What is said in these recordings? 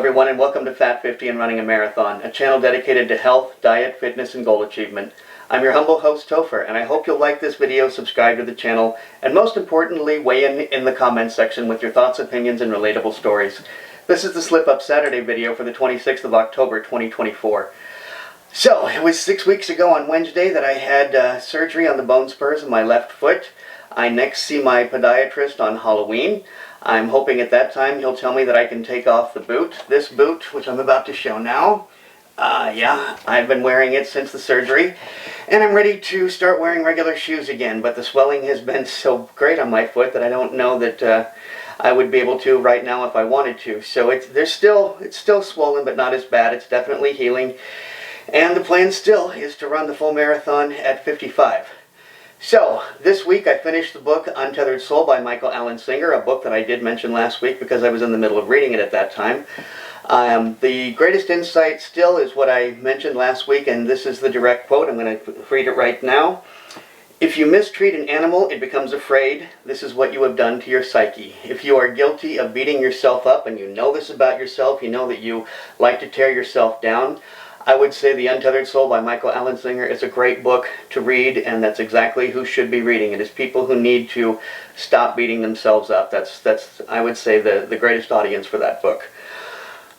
everyone, and welcome to Fat 50 and Running a Marathon, a channel dedicated to health, diet, fitness, and goal achievement. I'm your humble host, Topher, and I hope you'll like this video, subscribe to the channel, and most importantly, weigh in the comments section with your thoughts, opinions, and relatable stories. This is the Slip Up Saturday video for the 26th of October, 2024. So, it was 6 weeks ago on Wednesday that I had surgery on the bone spurs of my left foot. I next see my podiatrist on Halloween. I'm hoping at that time he'll tell me that I can take off the boot. This boot, which I'm about to show now, yeah, I've been wearing it since the surgery, and I'm ready to start wearing regular shoes again, but the swelling has been so great on my foot that I don't know that I would be able to right now if I wanted to. So it's still swollen, but not as bad. It's definitely healing, and the plan still is to run the full marathon at 55. So, this week I finished the book Untethered Soul by Michael Allen Singer, a book that I did mention last week because I was in the middle of reading it at that time. The greatest insight still is what I mentioned last week, and this is the direct quote. I'm going to read it right now. If you mistreat an animal, it becomes afraid. This is what you have done to your psyche. If you are guilty of beating yourself up, and you know this about yourself, you know that you like to tear yourself down, I would say The Untethered Soul by Michael Allen Singer is a great book to read, and that's exactly who should be reading it. It's people who need to stop beating themselves up. That's I would say, the greatest audience for that book.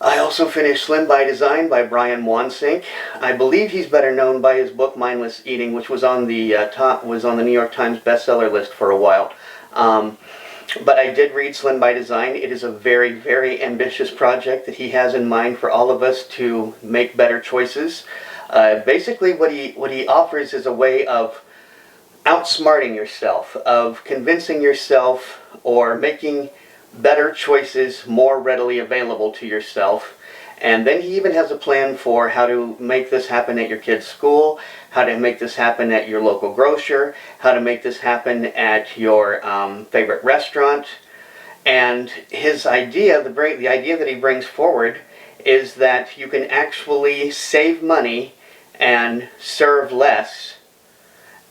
I also finished Slim by Design by Brian Wansink. I believe he's better known by his book Mindless Eating, which was on the New York Times bestseller list for a while. But I did read Slim by Design. It is a very, very ambitious project that he has in mind for all of us to make better choices. Basically, what he offers is a way of outsmarting yourself, of convincing yourself, or making better choices more readily available to yourself. And then he even has a plan for how to make this happen at your kid's school, how to make this happen at your local grocer, how to make this happen at your favorite restaurant. And his idea, the idea that he brings forward, is that you can actually save money and serve less.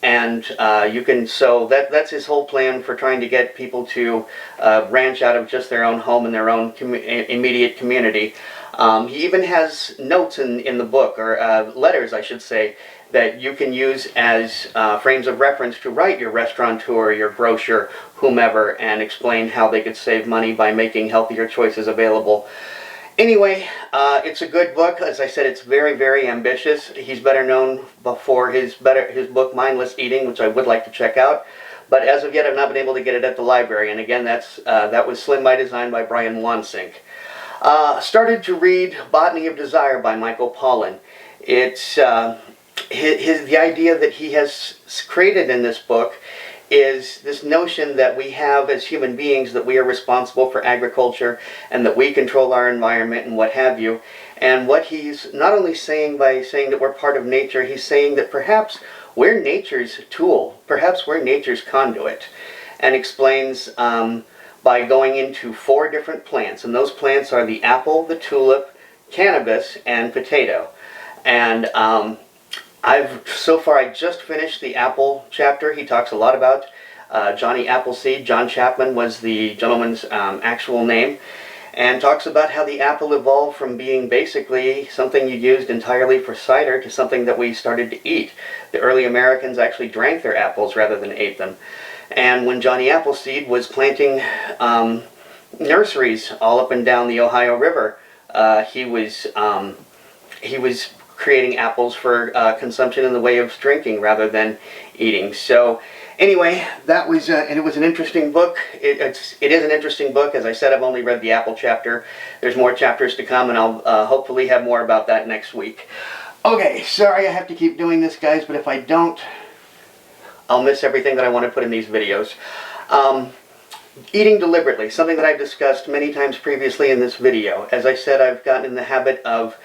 And that's his whole plan for trying to get people to branch out of just their own home and their own immediate community. He even has notes in the book, or letters, I should say, that you can use as frames of reference to write your restaurateur, your grocer, whomever, and explain how they could save money by making healthier choices available. Anyway, it's a good book. As I said, it's very, very ambitious. He's better known for his book Mindless Eating, which I would like to check out. But as of yet, I've not been able to get it at the library. And again, that was Slim by Design by Brian Wansink. Started to read Botany of Desire by Michael Pollan. It's the idea that he has created in this book is this notion that we have as human beings, that we are responsible for agriculture and that we control our environment and what have you. And what he's not only saying by saying that we're part of nature, he's saying that perhaps we're nature's tool, perhaps we're nature's conduit, and explains by going into 4 different plants, and those plants are the apple, the tulip, cannabis, and potato. And so far I just finished the apple chapter. He talks a lot about Johnny Appleseed. John Chapman was the gentleman's actual name, and talks about how the apple evolved from being basically something you used entirely for cider to something that we started to eat. The early Americans actually drank their apples rather than ate them. And when Johnny Appleseed was planting nurseries all up and down the Ohio River, he was creating apples for consumption in the way of drinking rather than eating. So anyway, that was and it was an interesting book. It is an interesting book. As I said, I've only read the apple chapter. There's more chapters to come, and I'll hopefully have more about that next week. Okay, sorry I have to keep doing this, guys, but if I don't, I'll miss everything that I want to put in these videos. Eating deliberately, something that I've discussed many times previously in this video. As I said, I've gotten in the habit of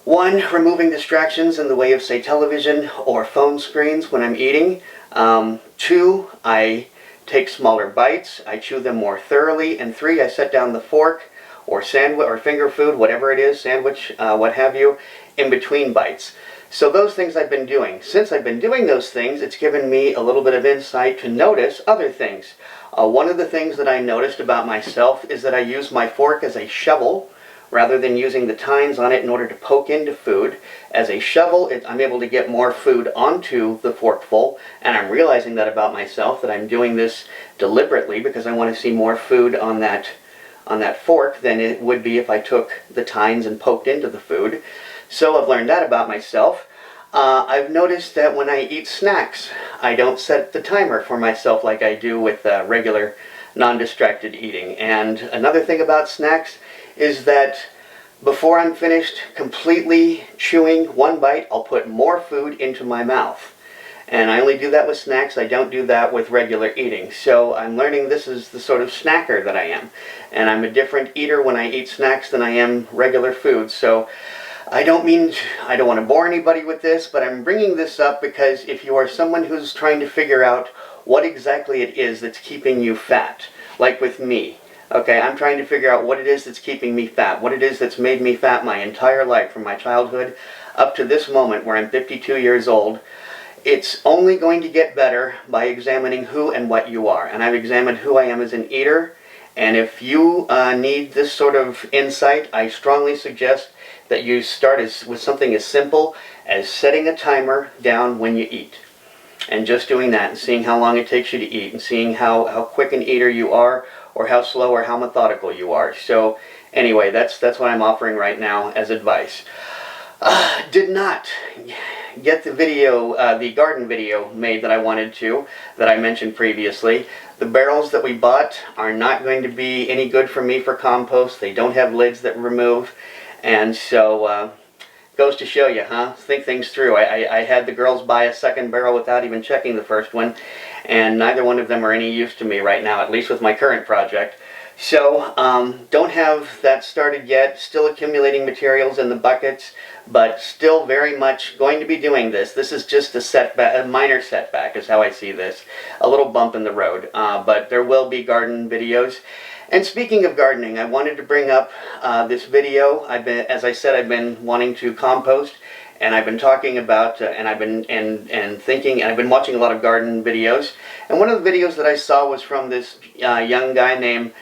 1, removing distractions in the way of, say, television or phone screens when I'm eating. 2, I take smaller bites. I chew them more thoroughly. And 3, I set down the fork or sandwich or finger food, whatever it is, sandwich, what have you, in between bites. So those things I've been doing. Since I've been doing those things, it's given me a little bit of insight to notice other things. One of the things that I noticed about myself is that I use my fork as a shovel rather than using the tines on it in order to poke into food. As a shovel, I'm able to get more food onto the forkful, and I'm realizing that about myself, that I'm doing this deliberately because I want to see more food on that fork than it would be if I took the tines and poked into the food. So I've learned that about myself. I've noticed that when I eat snacks, I don't set the timer for myself like I do with regular non-distracted eating. And another thing about snacks is that before I'm finished completely chewing one bite, I'll put more food into my mouth. And I only do that with snacks. I don't do that with regular eating. So I'm learning this is the sort of snacker that I am. And I'm a different eater when I eat snacks than I am regular food. So I don't want to bore anybody with this, but I'm bringing this up because if you are someone who's trying to figure out what exactly it is that's keeping you fat, like with me, okay, I'm trying to figure out what it is that's keeping me fat, what it is that's made me fat my entire life, from my childhood up to this moment where I'm 52 years old. It's only going to get better by examining who and what you are. And I've examined who I am as an eater, and if you need this sort of insight, I strongly suggest that you start with something as simple as setting a timer down when you eat. And just doing that and seeing how long it takes you to eat and seeing how quick an eater you are, or how slow or how methodical you are. So anyway, that's what I'm offering right now as advice. Did not get the video, the garden video made that I wanted to, that I mentioned previously. The barrels that we bought are not going to be any good for me for compost. They don't have lids that remove. And so, goes to show you, huh? Think things through. I had the girls buy a second barrel without even checking the first one, and neither one of them are any use to me right now, at least with my current project. So, don't have that started yet. Still accumulating materials in the buckets, but still very much going to be doing this. This is just a setback, a minor setback is how I see this. A little bump in the road, but there will be garden videos. And speaking of gardening, I wanted to bring up this video. As I said, I've been wanting to compost, and I've been talking about, and I've been thinking, and I've been watching a lot of garden videos. And one of the videos that I saw was from this young guy named,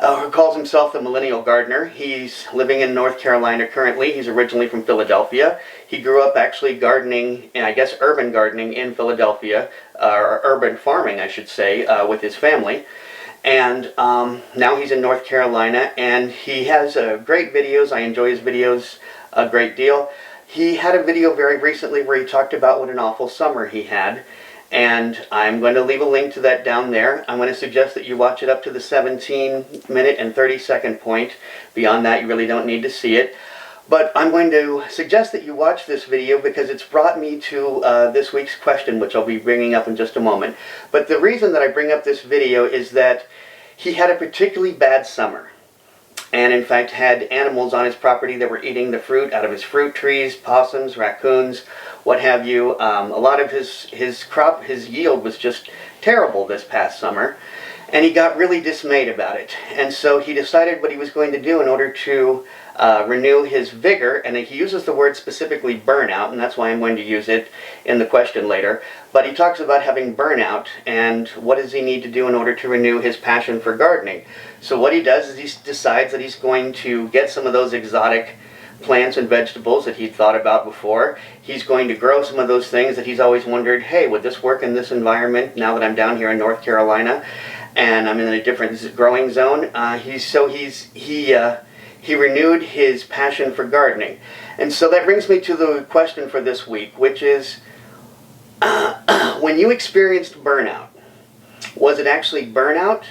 who calls himself the Millennial Gardener. He's living in North Carolina currently. He's originally from Philadelphia. He grew up actually gardening, and I guess urban gardening in Philadelphia, or urban farming, I should say, with his family. And now he's in North Carolina, and he has great videos. I enjoy his videos a great deal. He had a video very recently where he talked about what an awful summer he had, and I'm going to leave a link to that down there. I'm going to suggest that you watch it up to the 17-minute and 30-second point. Beyond that, you really don't need to see it. But I'm going to suggest that you watch this video because it's brought me to this week's question, which I'll be bringing up in just a moment. But the reason that I bring up this video is that he had a particularly bad summer, and in fact had animals on his property that were eating the fruit out of his fruit trees, possums, raccoons, what have you. A lot of his crop, his yield was just terrible this past summer, and he got really dismayed about it. And so he decided what he was going to do in order to renew his vigor, and he uses the word specifically burnout, and that's why I'm going to use it in the question later. But he talks about having burnout, and what does he need to do in order to renew his passion for gardening. So what he does is he decides that he's going to get some of those exotic plants and vegetables that he'd thought about before. He's going to grow some of those things that he's always wondered, hey, would this work in this environment now that I'm down here in North Carolina and I'm in a different growing zone? He renewed his passion for gardening. And so that brings me to the question for this week, which is, when you experienced burnout, was it actually burnout,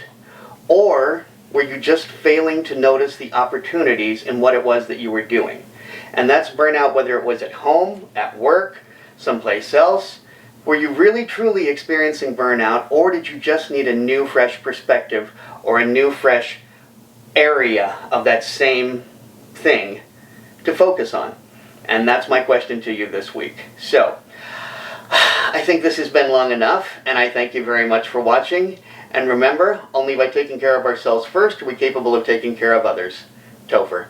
or were you just failing to notice the opportunities in what it was that you were doing? And that's burnout whether it was at home, at work, someplace else. Were you really truly experiencing burnout, or did you just need a new fresh perspective or a new fresh area of that same thing to focus on? And that's my question to you this week. So, I think this has been long enough, and I thank you very much for watching. And remember, only by taking care of ourselves first are we capable of taking care of others. Topher.